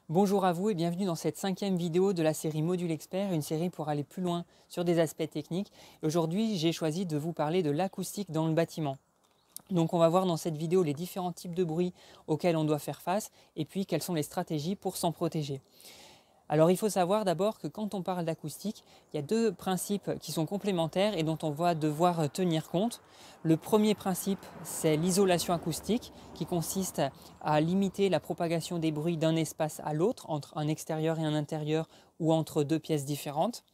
Bonjour à vous et bienvenue dans cette 5e vidéo de la série Module Expert, une série pour aller plus loin sur des aspects techniques. Aujourd'hui, j'ai choisi de vous parler de l'acoustique dans le bâtiment. Donc on va voir dans cette vidéo les différents types de bruits auxquels on doit faire face et puis quelles sont les stratégies pour s'en protéger. Alors il faut savoir d'abord que quand on parle d'acoustique, il y a deux principes qui sont complémentaires et dont on va devoir tenir compte. Le premier principe, c'est l'isolation acoustique qui consiste à limiter la propagation des bruits d'un espace à l'autre, entre un extérieur et un intérieur ou entre deux pièces différentes.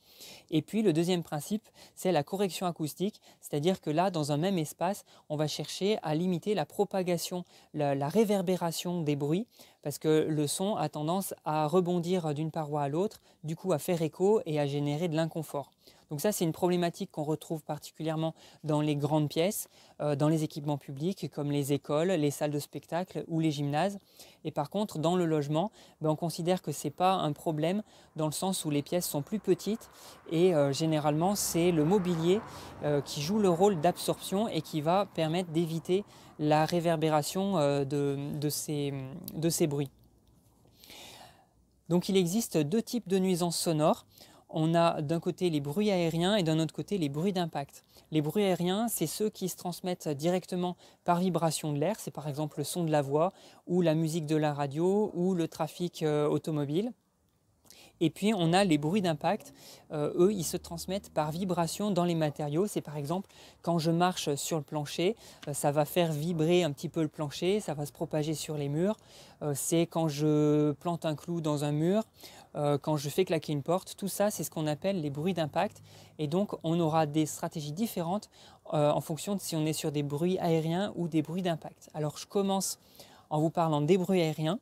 Et puis le deuxième principe, c'est la correction acoustique, c'est-à-dire que là, dans un même espace, on va chercher à limiter la propagation, la réverbération des bruits, parce que le son a tendance à rebondir d'une paroi à l'autre, du coup à faire écho et à générer de l'inconfort. Donc ça, c'est une problématique qu'on retrouve particulièrement dans les grandes pièces, dans les équipements publics comme les écoles, les salles de spectacle ou les gymnases. Et par contre, dans le logement, on considère que ce n'est pas un problème dans le sens où les pièces sont plus petites et généralement, c'est le mobilier qui joue le rôle d'absorption et qui va permettre d'éviter la réverbération de ces bruits. Donc il existe deux types de nuisances sonores. On a d'un côté les bruits aériens et d'un autre côté les bruits d'impact. Les bruits aériens, c'est ceux qui se transmettent directement par vibration de l'air. C'est par exemple le son de la voix ou la musique de la radio ou le trafic automobile. Et puis on a les bruits d'impact, eux ils se transmettent par vibration dans les matériaux. C'est par exemple quand je marche sur le plancher, ça va faire vibrer un petit peu le plancher, ça va se propager sur les murs. C'est quand je plante un clou dans un mur, quand je fais claquer une porte, tout ça c'est ce qu'on appelle les bruits d'impact. Et donc on aura des stratégies différentes en fonction de si on est sur des bruits aériens ou des bruits d'impact. Alors je commence en vous parlant des bruits aériens.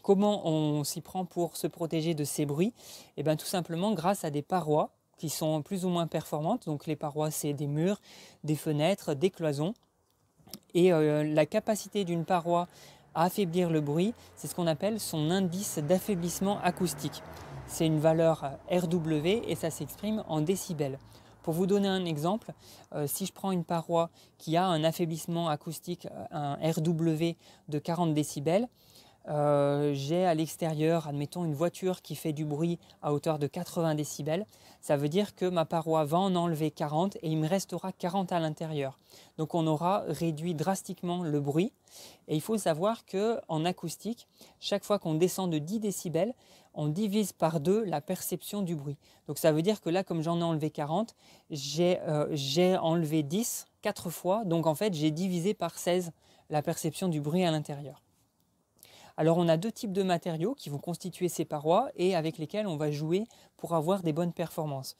Comment on s'y prend pour se protéger de ces bruits? Eh bien, tout simplement grâce à des parois qui sont plus ou moins performantes. Donc les parois, c'est des murs, des fenêtres, des cloisons. Et la capacité d'une paroi à affaiblir le bruit, c'est ce qu'on appelle son indice d'affaiblissement acoustique. C'est une valeur RW et ça s'exprime en décibels. Pour vous donner un exemple, si je prends une paroi qui a un affaiblissement acoustique, un RW de 40 décibels, j'ai à l'extérieur, admettons, une voiture qui fait du bruit à hauteur de 80 décibels. Ça veut dire que ma paroi va en enlever 40 et il me restera 40 à l'intérieur. Donc on aura réduit drastiquement le bruit. Et il faut savoir qu'en acoustique, chaque fois qu'on descend de 10 décibels, on divise par 2 la perception du bruit. Donc ça veut dire que là, comme j'en ai enlevé 40, j'ai enlevé 10 4 fois. Donc en fait, j'ai divisé par 16 la perception du bruit à l'intérieur. Alors on a deux types de matériaux qui vont constituer ces parois et avec lesquels on va jouer pour avoir des bonnes performances.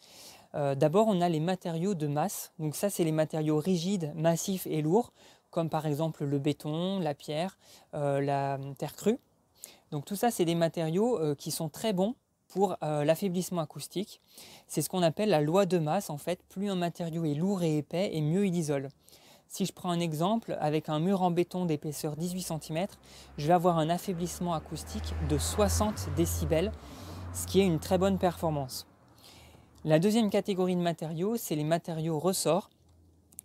D'abord on a les matériaux de masse, donc ça c'est les matériaux rigides, massifs et lourds, comme par exemple le béton, la pierre, la terre crue. Donc tout ça c'est des matériaux qui sont très bons pour l'affaiblissement acoustique. C'est ce qu'on appelle la loi de masse en fait, plus un matériau est lourd et épais et mieux il isole. Si je prends un exemple, avec un mur en béton d'épaisseur 18 cm, je vais avoir un affaiblissement acoustique de 60 décibels, ce qui est une très bonne performance. La deuxième catégorie de matériaux, c'est les matériaux ressorts.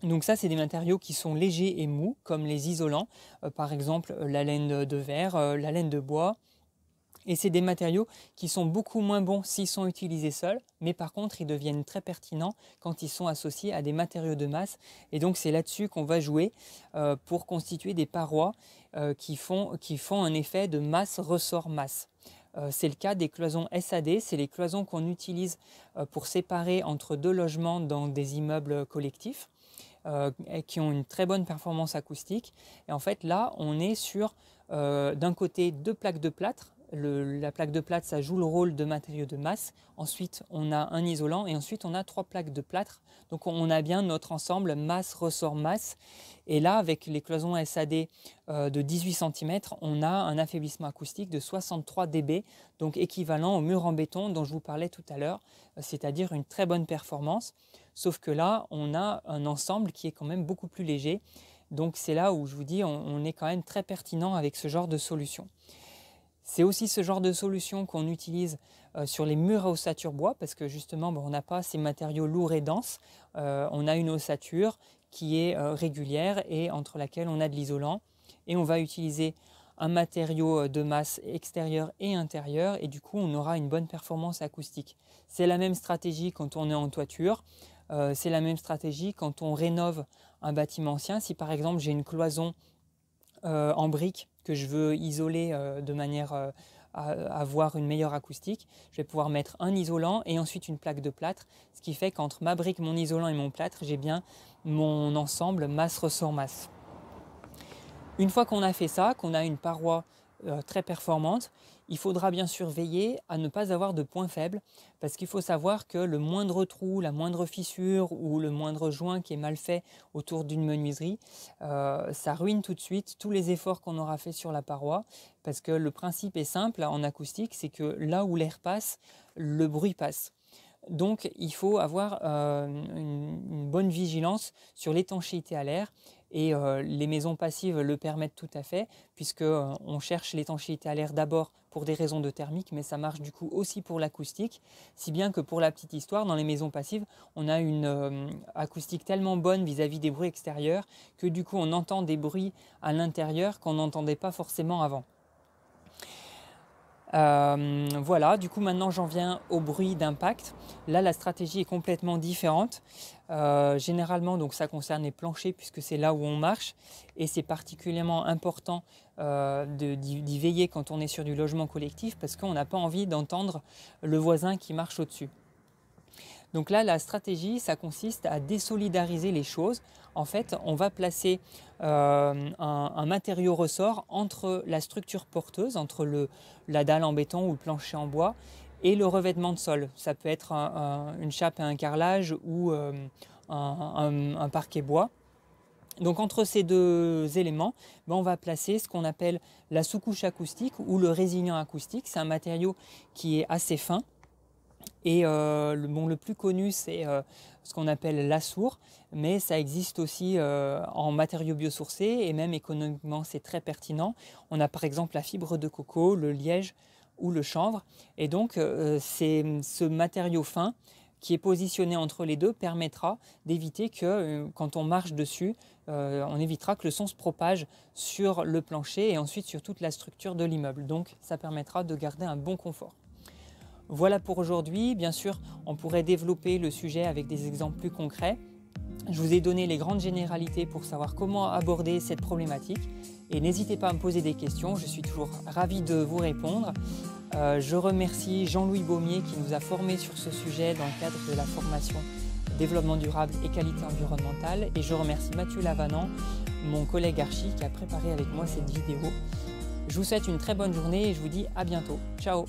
Donc ça, c'est des matériaux qui sont légers et mous, comme les isolants, par exemple la laine de verre, la laine de bois. Et c'est des matériaux qui sont beaucoup moins bons s'ils sont utilisés seuls, mais par contre ils deviennent très pertinents quand ils sont associés à des matériaux de masse. Et donc c'est là-dessus qu'on va jouer pour constituer des parois qui font un effet de masse-ressort-masse. C'est le cas des cloisons SAD, c'est les cloisons qu'on utilise pour séparer entre deux logements dans des immeubles collectifs. Qui ont une très bonne performance acoustique. Et en fait là on est sur d'un côté deux plaques de plâtre. La plaque de plâtre, ça joue le rôle de matériau de masse. Ensuite, on a un isolant et ensuite, on a trois plaques de plâtre. Donc, on a bien notre ensemble masse, ressort, masse. Et là, avec les cloisons SAD de 18 cm, on a un affaiblissement acoustique de 63 dB, donc équivalent au mur en béton dont je vous parlais tout à l'heure, c'est-à-dire une très bonne performance. Sauf que là, on a un ensemble qui est quand même beaucoup plus léger. Donc, c'est là où je vous dis, on est quand même très pertinent avec ce genre de solution. C'est aussi ce genre de solution qu'on utilise sur les murs à ossature bois parce que justement on n'a pas ces matériaux lourds et denses. On a une ossature qui est régulière et entre laquelle on a de l'isolant. Et on va utiliser un matériau de masse extérieure et intérieure et du coup on aura une bonne performance acoustique. C'est la même stratégie quand on est en toiture, c'est la même stratégie quand on rénove un bâtiment ancien. Si par exemple j'ai une cloison en briques que je veux isoler de manière à avoir une meilleure acoustique, je vais pouvoir mettre un isolant et ensuite une plaque de plâtre, ce qui fait qu'entre ma brique, mon isolant et mon plâtre, j'ai bien mon ensemble masse ressort masse. Une fois qu'on a fait ça, qu'on a une paroi très performante, il faudra bien sûr veiller à ne pas avoir de points faibles parce qu'il faut savoir que le moindre trou, la moindre fissure ou le moindre joint qui est mal fait autour d'une menuiserie, ça ruine tout de suite tous les efforts qu'on aura fait sur la paroi parce que le principe est simple en acoustique, c'est que là où l'air passe, le bruit passe. Donc il faut avoir une bonne vigilance sur l'étanchéité à l'air et les maisons passives le permettent tout à fait puisque on cherche l'étanchéité à l'air d'abord pour des raisons de thermique mais ça marche du coup aussi pour l'acoustique, si bien que pour la petite histoire, dans les maisons passives on a une acoustique tellement bonne vis-à-vis des bruits extérieurs que du coup on entend des bruits à l'intérieur qu'on n'entendait pas forcément avant. Voilà, du coup maintenant j'en viens au bruit d'impact. Là la stratégie est complètement différente. Généralement donc ça concerne les planchers puisque c'est là où on marche et c'est particulièrement important d'y veiller quand on est sur du logement collectif parce qu'on n'a pas envie d'entendre le voisin qui marche au-dessus. Donc là, la stratégie, ça consiste à désolidariser les choses. En fait, on va placer un matériau ressort entre la structure porteuse, entre la dalle en béton ou le plancher en bois, et le revêtement de sol. Ça peut être une chape et un carrelage ou un parquet bois. Donc entre ces deux éléments, on va placer ce qu'on appelle la sous-couche acoustique ou le résilient acoustique. C'est un matériau qui est assez fin. Et le plus connu, c'est ce qu'on appelle l'assour, mais ça existe aussi en matériaux biosourcés et même économiquement, c'est très pertinent. On a par exemple la fibre de coco, le liège ou le chanvre. Et donc, c'est ce matériau fin qui est positionné entre les deux permettra d'éviter que quand on marche dessus, on évitera que le son se propage sur le plancher et ensuite sur toute la structure de l'immeuble. Donc, ça permettra de garder un bon confort. Voilà pour aujourd'hui. Bien sûr, on pourrait développer le sujet avec des exemples plus concrets. Je vous ai donné les grandes généralités pour savoir comment aborder cette problématique. Et n'hésitez pas à me poser des questions, je suis toujours ravi de vous répondre. Je remercie Jean-Louis Baumier qui nous a formés sur ce sujet dans le cadre de la formation Développement durable et qualité environnementale. Et je remercie Mathieu Lavanant, mon collègue archi, qui a préparé avec moi cette vidéo. Je vous souhaite une très bonne journée et je vous dis à bientôt. Ciao!